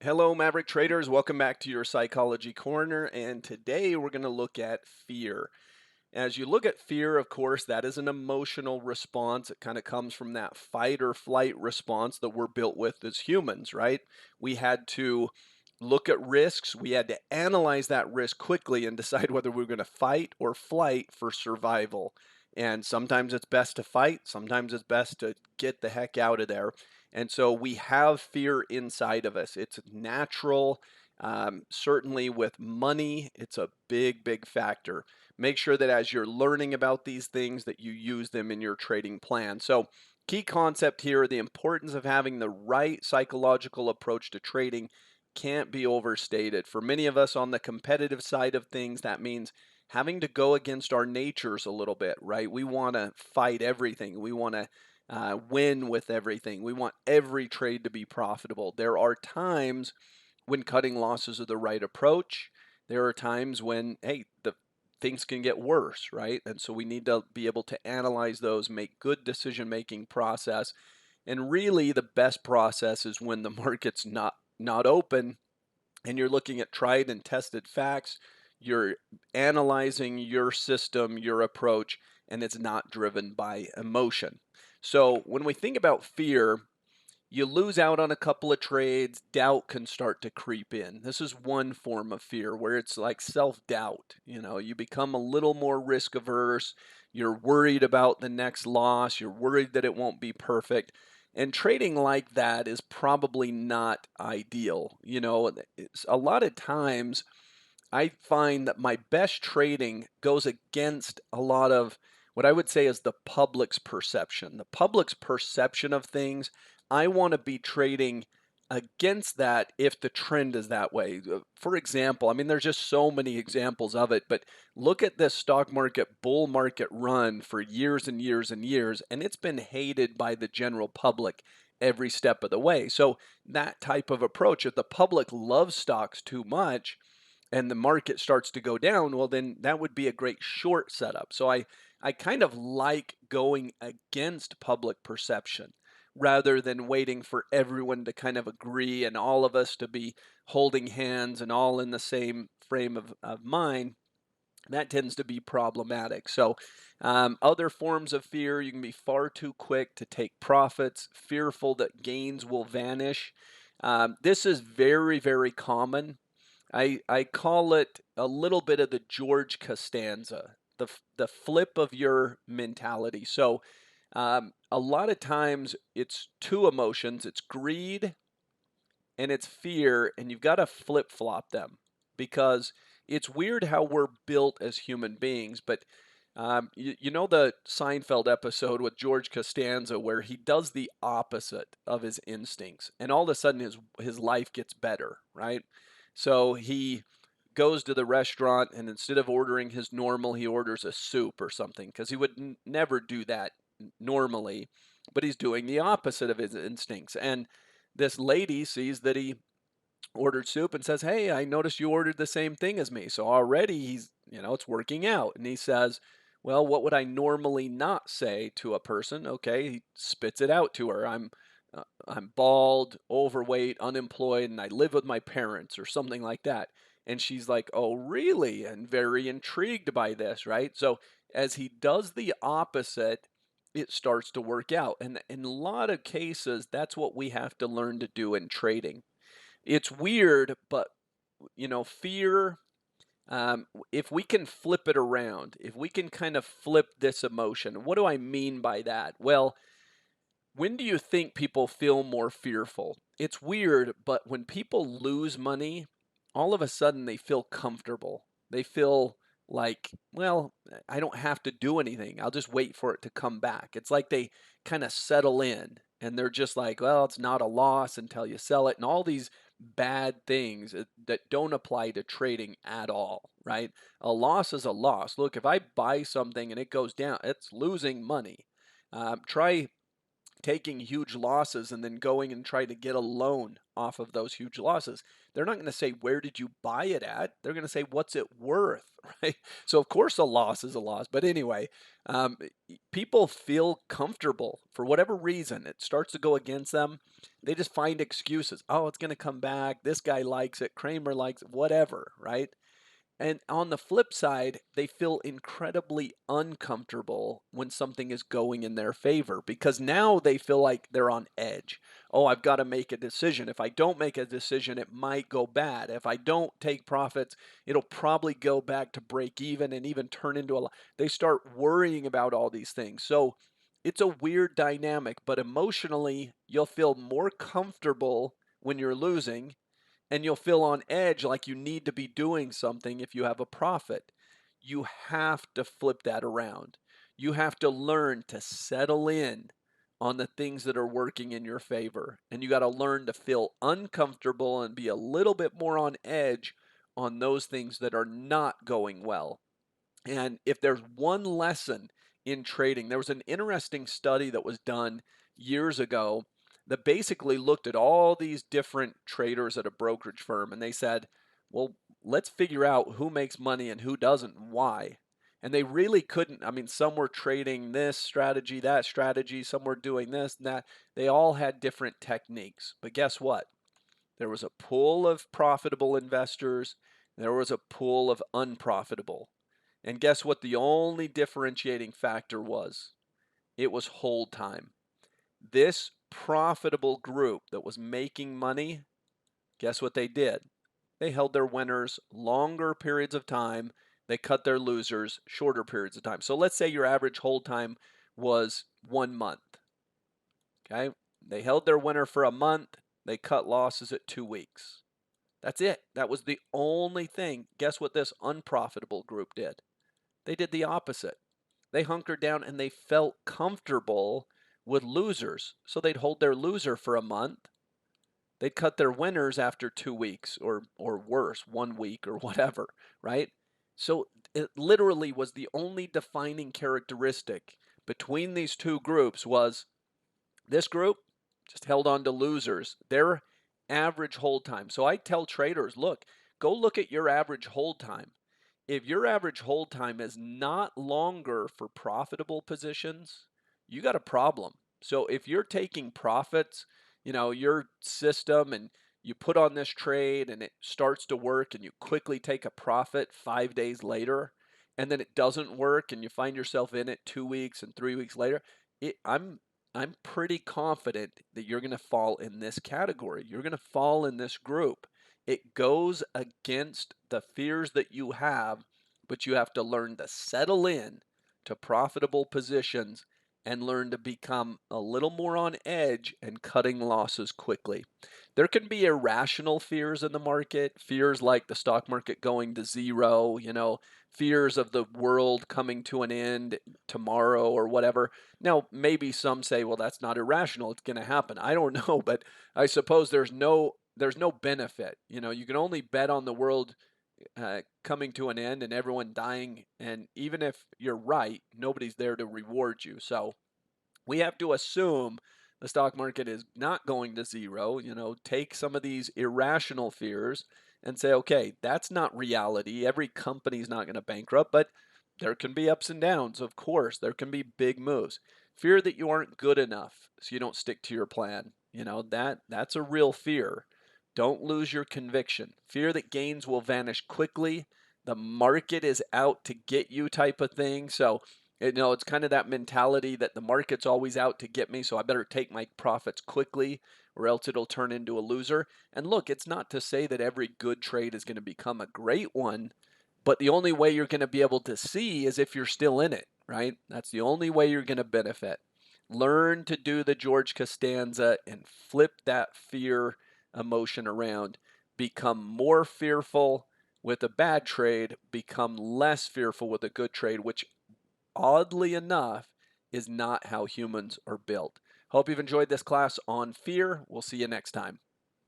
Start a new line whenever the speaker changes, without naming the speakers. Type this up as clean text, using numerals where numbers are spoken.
Hello, Maverick Traders. Welcome back to your Psychology Corner. And today we're going to look at fear. As you look at fear, of course, that is an emotional response. It kind of comes from that fight or flight response that we're built with as humans, right? We had to look at risks. We had to analyze that risk quickly and decide whether we were going to fight or flight for survival. And sometimes it's best to fight, sometimes it's best to get the heck out of there. And so we have fear inside of us. It's natural. Certainly with money, it's a big, big factor. Make sure that as you're learning about these things that you use them in your trading plan. So key concept here, the importance of having the right psychological approach to trading can't be overstated. For many of us on the competitive side of things, that means having to go against our natures a little bit, right? We want to fight everything. We want to win with everything. We want every trade to be profitable. There are times when cutting losses are the right approach. There are times when, hey, the things can get worse, right? And so we need to be able to analyze those, make good decision-making process. And really the best process is when the market's not open and you're looking at tried and tested facts, you're analyzing your system, your approach, and it's not driven by emotion. So when we think about fear, you lose out on a couple of trades, doubt can start to creep in. This is one form of fear where it's like self-doubt. You become a little more risk averse. You're worried about the next loss. You're worried that it won't be perfect. And trading like that is probably not ideal. A lot of times I find that my best trading goes against a lot of what I would say is the public's perception. The public's perception of things, I want to be trading against that if the trend is that way. For example, I mean, there's just so many examples of it, but look at this stock market bull market run for years and years and years, and it's been hated by the general public every step of the way. So that type of approach, if the public loves stocks too much, and the market starts to go down, well, then that would be a great short setup. So I kind of like going against public perception rather than waiting for everyone to kind of agree and all of us to be holding hands and all in the same frame of mind. That tends to be problematic. So, other forms of fear, you can be far too quick to take profits, fearful that gains will vanish. This is very, very common. I call it a little bit of the George Costanza, the flip of your mentality. So a lot of times it's two emotions, it's greed and it's fear, and you've got to flip flop them because it's weird how we're built as human beings. But you know the Seinfeld episode with George Costanza where he does the opposite of his instincts, and all of a sudden his life gets better, right? So he goes to the restaurant, and instead of ordering his normal, he orders a soup or something because he would never do that normally, but he's doing the opposite of his instincts. And this lady sees that he ordered soup and says, "Hey, I noticed you ordered the same thing as me." So already it's working out. And he says, "Well, what would I normally not say to a person?" Okay, he spits it out to her. I'm bald, overweight, unemployed, and I live with my parents or something like that. And she's like, "Oh, really?" And very intrigued by this, right? So as he does the opposite, it starts to work out. And in a lot of cases, that's what we have to learn to do in trading. It's weird, but fear, if we can flip it around, if we can kind of flip this emotion, what do I mean by that? Well, when do you think people feel more fearful? It's weird, but when people lose money, all of a sudden they feel comfortable. They feel like, well, I don't have to do anything. I'll just wait for it to come back. It's like they kind of settle in and they're just like, well, it's not a loss until you sell it, and all these bad things that don't apply to trading at all, right? A loss is a loss. Look, if I buy something and it goes down, it's losing money. Try taking huge losses and then going and try to get a loan off of those huge losses. They're not going to say, where did you buy it at? They're going to say, what's it worth, right? So, of course, a loss is a loss. But anyway, people feel comfortable for whatever reason. It starts to go against them. They just find excuses. Oh, it's going to come back. This guy likes it. Kramer likes it, whatever, right? And on the flip side, they feel incredibly uncomfortable when something is going in their favor because now they feel like they're on edge. Oh, I've got to make a decision. If I don't make a decision, it might go bad. If I don't take profits, it'll probably go back to break even and even turn into a. They start worrying about all these things. So it's a weird dynamic, but emotionally, you'll feel more comfortable when you're losing and you'll feel on edge like you need to be doing something if you have a profit. You have to flip that around. You have to learn to settle in on the things that are working in your favor. And you got to learn to feel uncomfortable and be a little bit more on edge on those things that are not going well. And if there's one lesson in trading, there was an interesting study that was done years ago that basically looked at all these different traders at a brokerage firm and they said, well, let's figure out who makes money and who doesn't and why. And they really couldn't. I mean, some were trading this strategy, that strategy, some were doing this and that. They all had different techniques. But guess what? There was a pool of profitable investors, there was a pool of unprofitable. And guess what the only differentiating factor was? It was hold time. This profitable group that was making money, guess what they did? They held their winners longer periods of time. They cut their losers shorter periods of time. So let's say your average hold time was 1 month. Okay. They held their winner for a month. They cut losses at 2 weeks. That's it. That was the only thing. Guess what this unprofitable group did? They did the opposite. They hunkered down and they felt comfortable with losers. So they'd hold their loser for a month. They'd cut their winners after 2 weeks or worse, 1 week or whatever, right? So it literally was the only defining characteristic between these two groups was this group just held on to losers. Their average hold time. So I tell traders, look, go look at your average hold time. If your average hold time is not longer for profitable positions, you got a problem. So if you're taking profits, your system and you put on this trade and it starts to work and you quickly take a profit 5 days later and then it doesn't work and you find yourself in it 2 weeks and 3 weeks later, I'm pretty confident that you're going to fall in this category. You're going to fall in this group. It goes against the fears that you have, but you have to learn to settle in to profitable positions and learn to become a little more on edge and cutting losses quickly. There can be irrational fears in the market, fears like the stock market going to zero, fears of the world coming to an end tomorrow or whatever. Now, maybe some say, well, that's not irrational. It's going to happen. I don't know, but I suppose there's no benefit. You can only bet on the world coming to an end and everyone dying. And even if you're right, nobody's there to reward you. So we have to assume the stock market is not going to zero. Take some of these irrational fears and say, okay, that's not reality. Every company's not going to bankrupt, but there can be ups and downs. Of course, there can be big moves. Fear that you aren't good enough, so you don't stick to your plan. That's a real fear. Don't lose your conviction. Fear that gains will vanish quickly. The market is out to get you type of thing. So, it's kind of that mentality that the market's always out to get me, so I better take my profits quickly or else it'll turn into a loser. And look, it's not to say that every good trade is going to become a great one, but the only way you're going to be able to see is if you're still in it, right? That's the only way you're going to benefit. Learn to do the George Costanza and flip that fear emotion around. Become more fearful with a bad trade, become less fearful with a good trade, which oddly enough is not how humans are built. Hope you've enjoyed this class on fear. We'll see you next time.